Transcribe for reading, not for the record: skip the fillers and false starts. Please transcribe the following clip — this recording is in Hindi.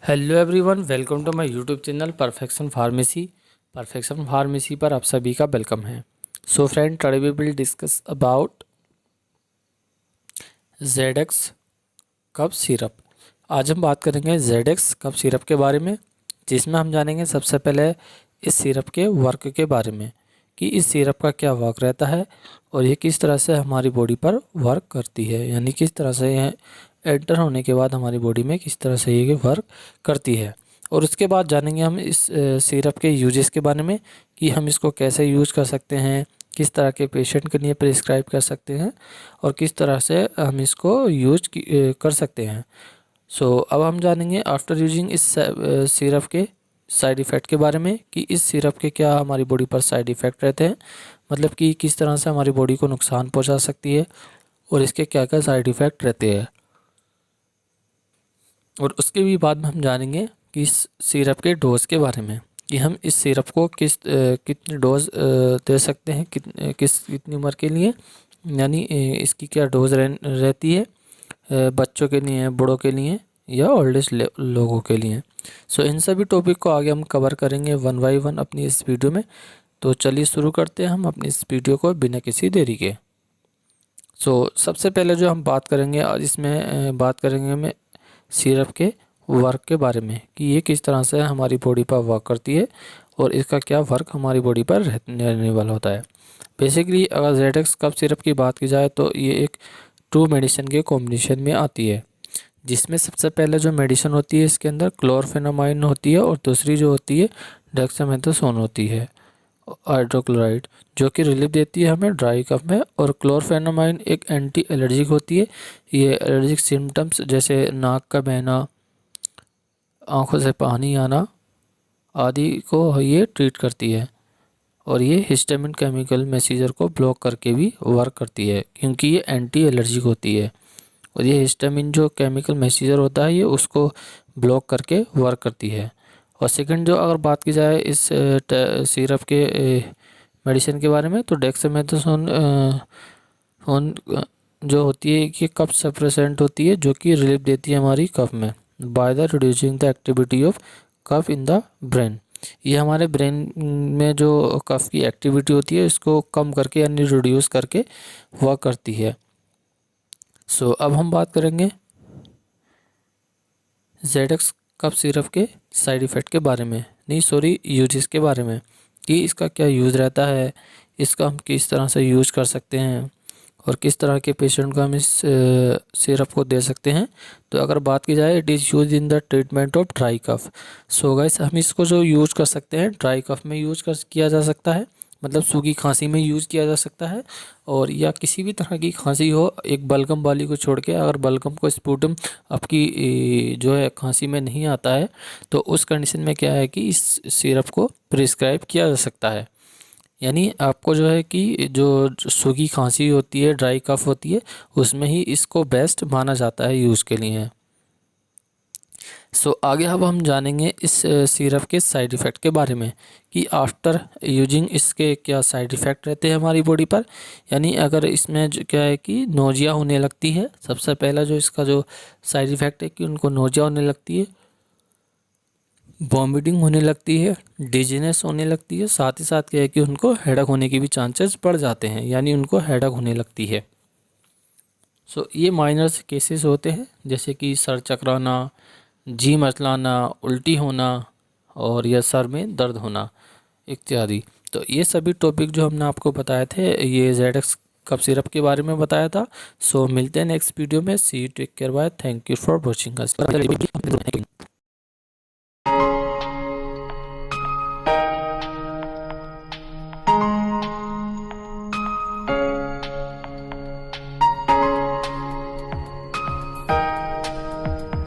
Hello everyone, welcome to my YouTube channel perfection pharmacy पर आप सभी का वेलकम है। So friend, today we will discuss about ZX cough syrup. आज हम बात करेंगे ZX कफ सिरप के बारे में, जिसमें हम जानेंगे सबसे पहले इस सिरप के वर्क के बारे में कि इस सिरप का क्या वर्क रहता है और ये किस तरह से हमारी बॉडी पर वर्क करती है, यानी किस तरह से यह एंटर होने के बाद हमारी बॉडी में किस तरह से ये वर्क करती है। और उसके बाद जानेंगे हम इस सिरप के यूजेस के बारे में कि हम इसको कैसे यूज कर सकते हैं, किस तरह के पेशेंट के लिए प्रिस्क्राइब कर सकते हैं और किस तरह से हम इसको यूज कर सकते हैं। सो अब हम जानेंगे आफ्टर यूजिंग इस सिरप के साइड इफ़ेक्ट के बारे में कि इस सिरप के क्या हमारी बॉडी पर साइड इफ़ेक्ट रहते हैं, मतलब कि किस तरह से हमारी बॉडी को नुकसान पहुंचा सकती है और इसके क्या क्या साइड इफ़ेक्ट रहते हैं। और उसके भी बाद में हम जानेंगे कि इस सिरप के डोज के बारे में कि हम इस सिरप को कितनी डोज दे सकते हैं, कितनी उम्र के लिए, यानी इसकी क्या डोज रहती है, बच्चों के लिए, बूढ़ों के लिए या ओल्ड एज लोगों के लिए। सो इन सभी टॉपिक को आगे हम कवर करेंगे वन बाई वन अपनी इस वीडियो में। तो चलिए शुरू करते हैं हम अपनी इस वीडियो को बिना किसी देरी के। सबसे पहले जो हम बात करेंगे आज इसमें बात करेंगे हम सिरप के वर्क के बारे में कि ये किस तरह से हमारी बॉडी पर वर्क करती है और इसका क्या वर्क हमारी बॉडी पर रहने वाला होता है। बेसिकली अगर ZX कफ सिरप की बात की जाए तो ये एक 2 मेडिसिन के कॉम्बिनेशन में आती है, जिसमें सबसे पहले जो मेडिसिन होती है इसके अंदर क्लोरफेनामाइन होती है और दूसरी जो होती है डेक्सामेथासोन होती है, हाइड्रोक्लोराइड, जो कि रिलीफ देती है हमें ड्राई कफ में। और क्लोरफेनामाइन एक एंटी एलर्जिक होती है, ये एलर्जिक सिम्टम्स जैसे नाक का बहना, आंखों से पानी आना आदि को ये ट्रीट करती है। और ये हिस्टामिन केमिकल मैसेजर को ब्लॉक करके भी वर्क करती है, क्योंकि ये एंटी एलर्जिक होती है और ये हिस्टामिन जो केमिकल मैसेजर होता है ये उसको ब्लॉक करके वर्क करती है। और सेकंड जो अगर बात की जाए इस सिरप के मेडिसिन के बारे में, तो डेक्सामेथासोन जो होती है कि कफ सप्रेसेंट होती है, जो कि रिलीफ देती है हमारी कफ में by the reducing the activity of cough in the brain. ये हमारे ब्रेन में जो कफ की एक्टिविटी होती है इसको कम करके यानी रिड्यूस करके वर्क करती है। अब हम बात करेंगे ZX कफ सिरप के साइड इफ़ेक्ट के बारे में, यूजेस के बारे में कि इसका क्या यूज़ रहता है, इसका हम किस तरह से यूज कर सकते हैं और किस तरह के पेशेंट को हम इस सिरप को दे सकते हैं। तो अगर बात की जाए it is use in the treatment of dry cough. So guys, हम इसको जो यूज कर सकते हैं ड्राई कफ में किया जा सकता है, मतलब सूखी खांसी में यूज़ किया जा सकता है, और या किसी भी तरह की खांसी हो एक बलगम वाली को छोड़ के। अगर बलगम को स्पुटम आपकी जो है खांसी में नहीं आता है तो उस कंडीशन में क्या है कि इस सिरप को प्रिस्क्राइब किया जा सकता है। यानी आपको जो है कि जो सूखी खांसी होती है, ड्राई कफ होती है, उसमें ही इसको बेस्ट माना जाता है यूज़ के लिए। आगे अब हम जानेंगे इस सिरप के साइड इफ़ेक्ट के बारे में कि आफ्टर यूजिंग इसके क्या साइड इफ़ेक्ट रहते हैं हमारी बॉडी पर। यानी अगर इसमें क्या है कि नोजिया होने लगती है, सबसे पहला जो इसका जो साइड इफ़ेक्ट है कि उनको नोजिया होने लगती है, वॉमिटिंग होने लगती है, डिजीनेस होने लगती है, साथ ही साथ क्या है कि उनको हेडक होने के भी चांसेस बढ़ जाते हैं, यानी उनको हेडक होने लगती है। ये माइनर केसेस होते हैं जैसे कि सर चकराना, जी मचलाना, उल्टी होना और या सर में दर्द होना इत्यादि। तो ये सभी टॉपिक जो हमने आपको बताए थे ये ZX कफ सिरप के बारे में बताया था। मिलते हैं नेक्स्ट वीडियो में। See you, take care, bye, thank you for watching us.